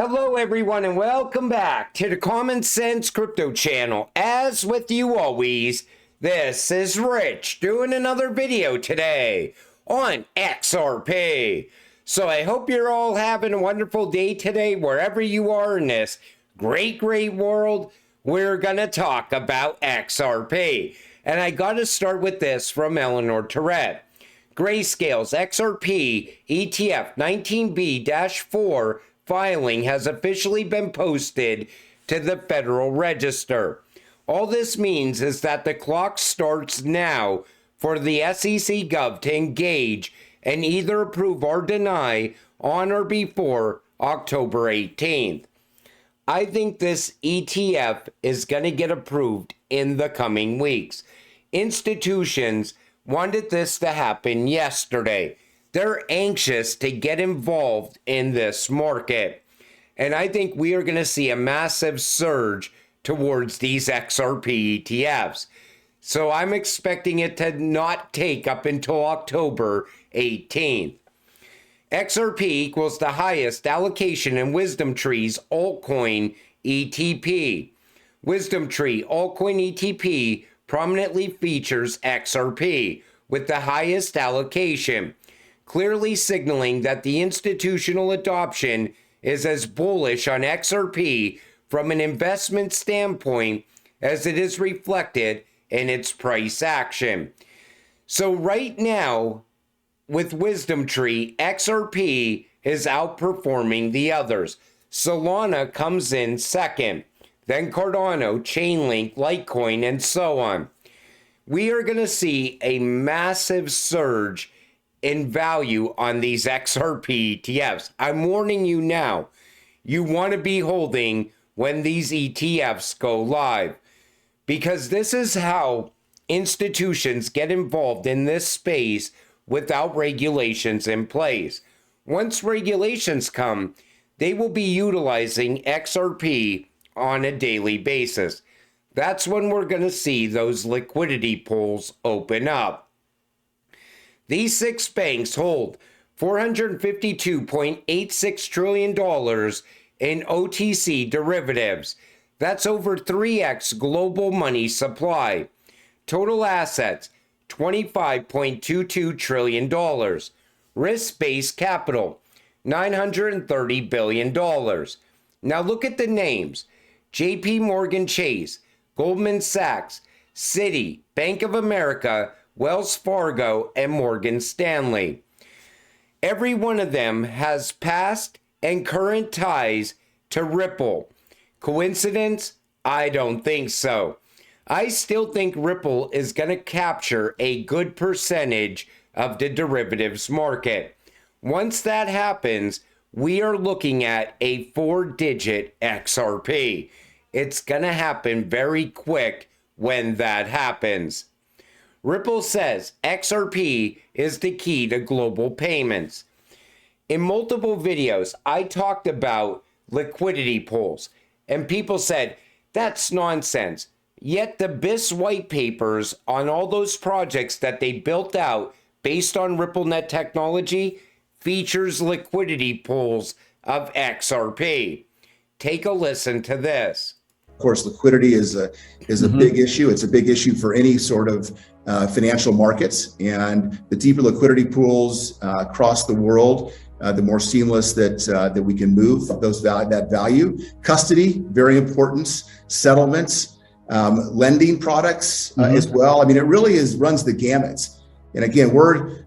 Hello everyone and welcome back to the Common Sense Crypto channel. As with you always, this is Rich doing another video today on XRP. So I hope you're all having a wonderful day today wherever you are in this great world. We're gonna talk about XRP. And I gotta start with this from Eleanor Tourette. Grayscale's XRP ETF 19B-4 filing has officially been posted to the Federal Register. All this means is that the clock starts now for the SEC Gov to engage and either approve or deny on or before October 18th. I think this ETF is going to get approved in the coming weeks. Institutions wanted this to happen yesterday. They're anxious to get involved in this market. And I think we are going to see a massive surge towards these XRP ETFs. So I'm expecting it to not take up until October 18th. XRP equals the highest allocation in Wisdom Tree's altcoin ETP. Wisdom Tree altcoin ETP prominently features XRP with the highest allocation, clearly signaling that the institutional adoption is as bullish on XRP from an investment standpoint as it is reflected in its price action. So right now, with Wisdom Tree, XRP is outperforming the others. Solana comes in second, then Cardano, Chainlink, Litecoin, and so on. We are going to see a massive surge in value on these XRP ETFs. I'm warning you now. You want to be holding when these ETFs go live, because this is how institutions get involved in this space without regulations in place. Once regulations come, they will be utilizing XRP on a daily basis. That's when we're going to see those liquidity pools open up. These 6 banks hold $452.86 trillion in OTC derivatives. That's over 3x global money supply. Total assets, $25.22 trillion. Risk-based capital, $930 billion. Now look at the names. JP Morgan Chase, Goldman Sachs, Citi, Bank of America, Wells Fargo, and Morgan Stanley. Every one of them has past and current ties to Ripple. Coincidence? I don't think so. I still think Ripple is going to capture a good percentage of the derivatives market. Once that happens, we are looking at a 4-digit XRP. It's going to happen very quick when that happens. Ripple says XRP is the key to global payments. In multiple videos, I talked about liquidity pools, and people said, that's nonsense. Yet the BIS white papers on all those projects that they built out based on RippleNet technology features liquidity pools of XRP. Take a listen to this. Of course, liquidity is a big issue. It's a big issue for any sort of financial markets, and the deeper liquidity pools across the world, the more seamless that we can move that value. Custody, very important. Settlements, lending products as well. I mean, it really runs the gamut. And again,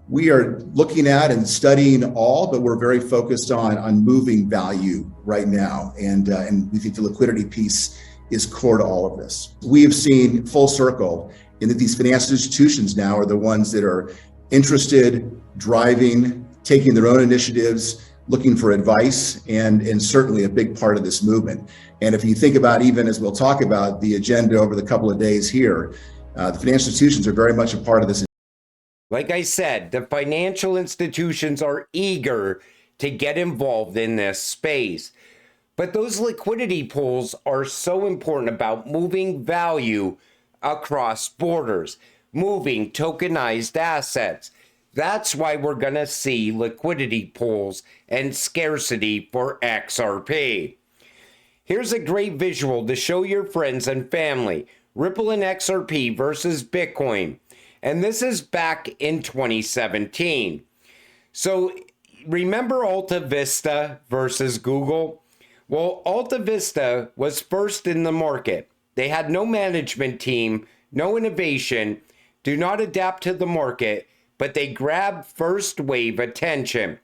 we are looking at and studying all, but we're very focused on moving value right now, and we think the liquidity piece is core to all of this. We have seen full circle in that these financial institutions now are the ones that are interested, driving, taking their own initiatives, looking for advice, and certainly a big part of this movement. And if you think about, even as we'll talk about the agenda over the couple of days here, the financial institutions are very much a part of this. Like I said, the financial institutions are eager to get involved in this space. But those liquidity pools are so important about moving value across borders, moving tokenized assets. That's why we're going to see liquidity pools and scarcity for XRP. Here's a great visual to show your friends and family. Ripple and XRP versus Bitcoin. And this is back in 2017. So remember Alta Vista versus Google? Well, Alta Vista was first in the market. They had no management team, no innovation, do not adapt to the market, but they grabbed first wave attention.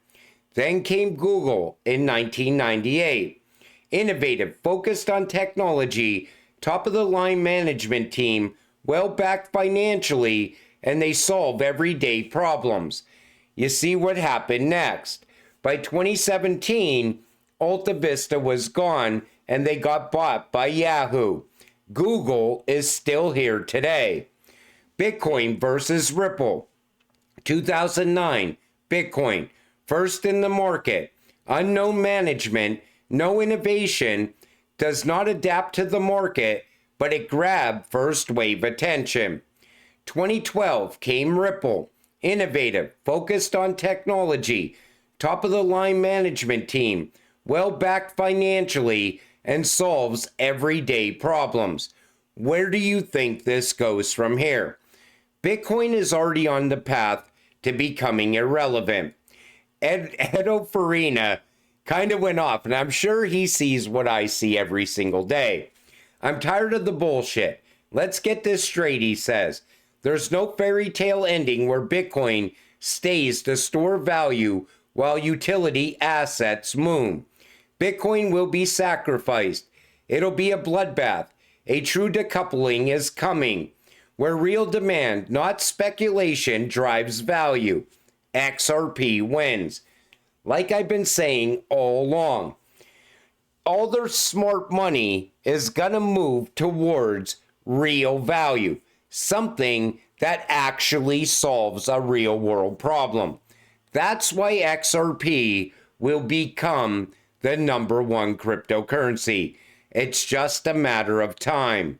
Then came Google in 1998. Innovative, focused on technology, top of the line management team, well backed financially, and they solve everyday problems. You see what happened next. By 2017, Alta Vista was gone and they got bought by Yahoo. Google is still here today. Bitcoin versus Ripple. 2009, Bitcoin, first in the market, unknown management, no innovation, does not adapt to the market, but it grabbed first wave attention. 2012 came Ripple, innovative, focused on technology, top of the line management team, well backed financially, and solves everyday problems. Where do you think this goes from here? Bitcoin is already on the path to becoming irrelevant. Edo Farina kind of went off, and I'm sure he sees what I see every single day. I'm tired of the bullshit. Let's get this straight, he says. There's no fairy tale ending where Bitcoin stays to store value while utility assets moon. Bitcoin will be sacrificed. It'll be a bloodbath. A true decoupling is coming, where real demand, not speculation, drives value. XRP wins. Like I've been saying all along, all their smart money is going to move towards real value, something that actually solves a real world problem. That's why XRP will become the #1 cryptocurrency. It's just a matter of time.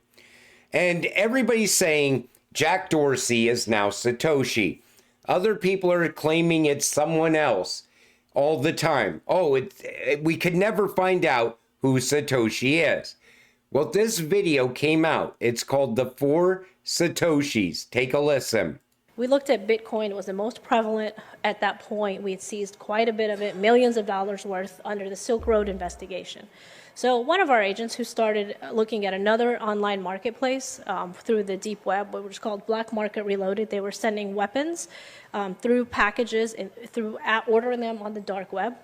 And everybody's saying Jack Dorsey is now Satoshi. Other people are claiming it's someone else all the time. Oh, we could never find out who Satoshi is. Well, this video came out. It's called The 4 Satoshis. Take a listen. We looked at Bitcoin. It was the most prevalent at that point. We had seized quite a bit of it, millions of dollars worth, under the Silk Road investigation. So one of our agents who started looking at another online marketplace through the deep web, which was called Black Market Reloaded, they were sending weapons through packages and ordering them on the dark web.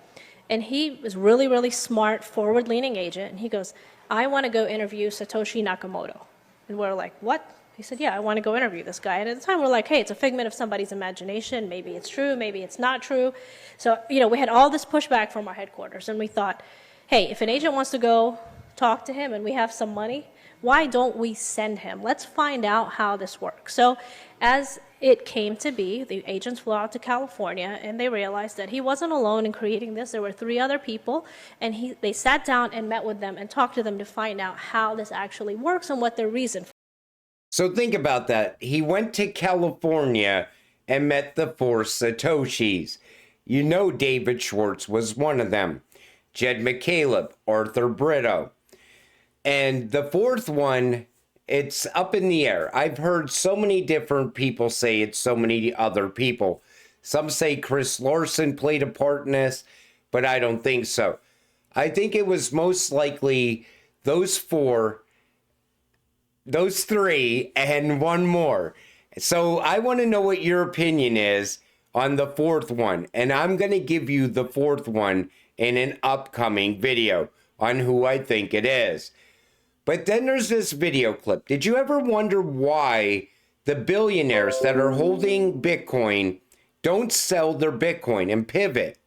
And he was really, really smart, forward-leaning agent. And he goes, I want to go interview Satoshi Nakamoto. And we're like, what? He said, yeah, I want to go interview this guy. And at the time, we're like, hey, it's a figment of somebody's imagination. Maybe it's true, maybe it's not true. So, we had all this pushback from our headquarters. And we thought, hey, if an agent wants to go talk to him and we have some money, why don't we send him? Let's find out how this works. So as it came to be, the agents flew out to California and they realized that he wasn't alone in creating this. There were 3 other people, and they sat down and met with them and talked to them to find out how this actually works and what their reason for. So think about that. He went to California and met the 4 Satoshis. David Schwartz was one of them. Jed McCaleb, Arthur Brito. And the 4th one, it's up in the air. I've heard so many different people say it's so many other people. Some say Chris Larson played a part in this, but I don't think so. I think it was most likely those 4, those 3, and one more. So I want to know what your opinion is on the 4th one. And I'm going to give you the 4th one in an upcoming video on who I think it is. But then there's this video clip. Did you ever wonder why the billionaires that are holding Bitcoin don't sell their Bitcoin and pivot?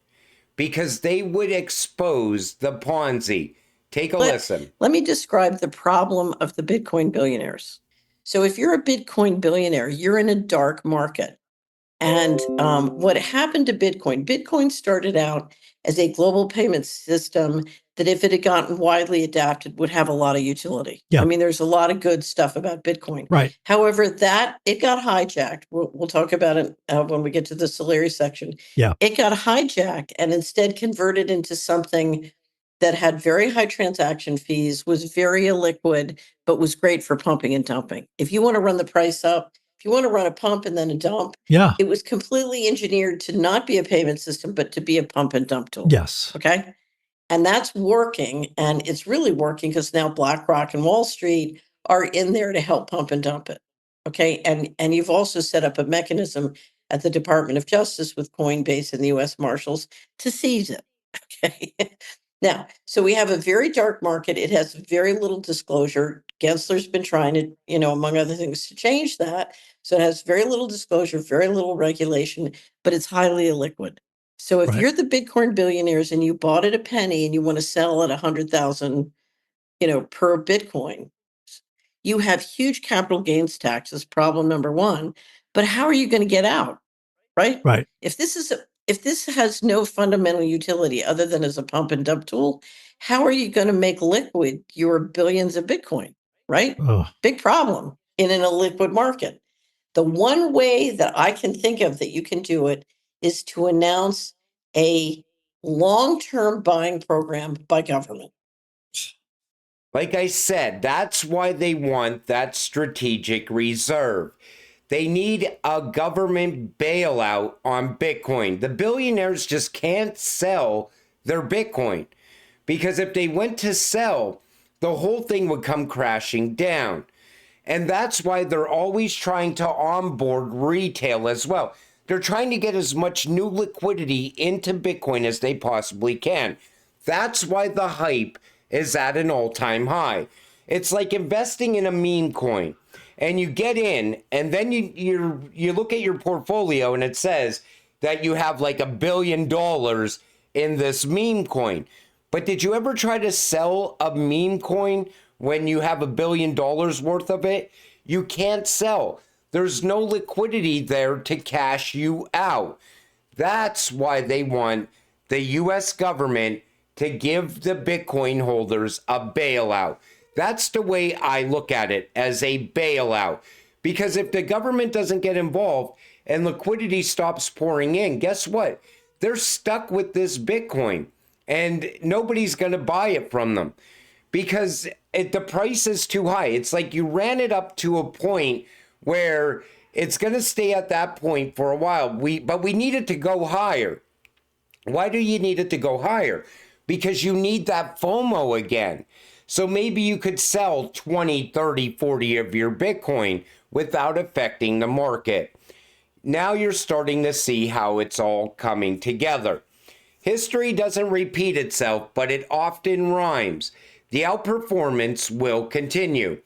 Because they would expose the Ponzi. Take a listen. Let me describe the problem of the Bitcoin billionaires. So if you're a Bitcoin billionaire, you're in a dark market. And what happened to Bitcoin? Bitcoin started out as a global payment system that, if it had gotten widely adapted, would have a lot of utility. Yeah. I mean, there's a lot of good stuff about Bitcoin. Right. However, it got hijacked. We'll talk about it when we get to the Solari section. Yeah. It got hijacked and instead converted into something that had very high transaction fees, was very illiquid, but was great for pumping and dumping. If you want to run the price up, if you want to run a pump and then a dump, Yeah. it was completely engineered to not be a payment system, but to be a pump and dump tool. Yes. Okay. And that's working. And it's really working because now BlackRock and Wall Street are in there to help pump and dump it. Okay. And you've also set up a mechanism at the Department of Justice with Coinbase and the US Marshals to seize it. Okay. Now, so we have a very dark market. It has very little disclosure. Gensler's been trying to, among other things, to change that. So it has very little disclosure, very little regulation, but it's highly illiquid. So if Right. you're the Bitcoin billionaires and you bought at a penny and you want to sell at 100,000, per Bitcoin, you have huge capital gains taxes, problem number one. But how are you going to get out? Right? Right. If this has no fundamental utility other than as a pump and dump tool, how are you going to make liquid your billions of Bitcoin? Right? Oh, Big problem in an illiquid market. The one way that I can think of that you can do it is to announce a long-term buying program by government. Like I said, that's why they want that strategic reserve. They need a government bailout on Bitcoin. The billionaires just can't sell their Bitcoin because if they went to sell, the whole thing would come crashing down. And that's why they're always trying to onboard retail as well. They're trying to get as much new liquidity into Bitcoin as they possibly can. That's why the hype is at an all-time high. It's like investing in a meme coin. And you get in, and then you look at your portfolio, and it says that you have like $1 billion in this meme coin. But did you ever try to sell a meme coin when you have $1 billion worth of it? You can't sell. There's no liquidity there to cash you out. That's why they want the US government to give the Bitcoin holders a bailout. That's the way I look at it, as a bailout. Because if the government doesn't get involved and liquidity stops pouring in, guess what? They're stuck with this Bitcoin and nobody's going to buy it from them because the price is too high. It's like you ran it up to a point where it's going to stay at that point for a while. But we need it to go higher. Why do you need it to go higher? Because you need that FOMO again. So maybe you could sell 20, 30, 40 of your Bitcoin without affecting the market. Now you're starting to see how it's all coming together. History doesn't repeat itself, but it often rhymes. The outperformance will continue.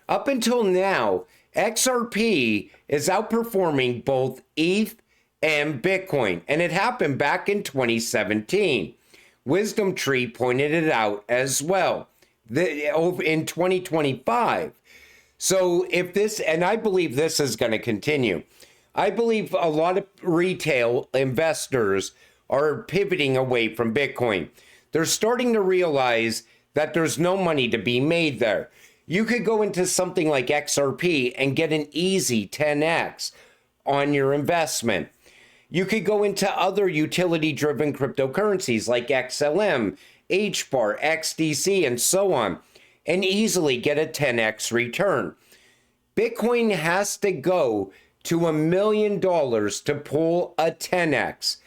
Up until now, XRP is outperforming both ETH and Bitcoin, and it happened back in 2017. Wisdom Tree pointed it out as well in 2025. So if this, and I believe this is going to continue, I believe a lot of retail investors are pivoting away from Bitcoin. They're starting to realize that there's no money to be made there. You could go into something like XRP and get an easy 10x on your investment. You could go into other utility-driven cryptocurrencies like XLM, HBAR, XDC, and so on, and easily get a 10x return. Bitcoin has to go to $1 million to pull a 10x.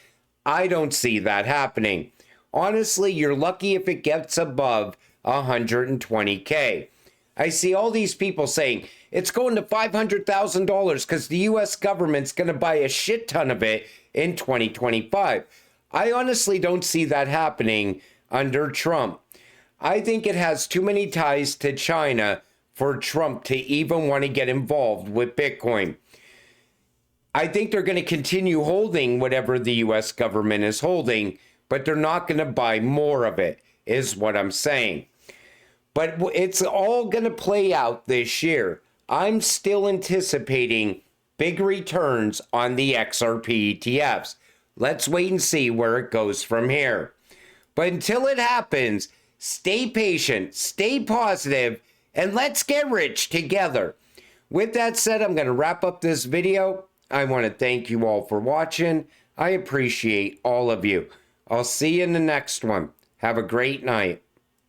I don't see that happening. Honestly, you're lucky if it gets above 120K. I see all these people saying it's going to $500,000 because the US government's going to buy a shit ton of it in 2025. I honestly don't see that happening under Trump. I think it has too many ties to China for Trump to even want to get involved with Bitcoin. I think they're going to continue holding whatever the US government is holding, but they're not going to buy more of it, is what I'm saying. But it's all going to play out this year. I'm still anticipating big returns on the XRP ETFs. Let's wait and see where it goes from here. But until it happens, stay patient, stay positive, and let's get rich together. With that said, I'm going to wrap up this video. I want to thank you all for watching. I appreciate all of you. I'll see you in the next one. Have a great night.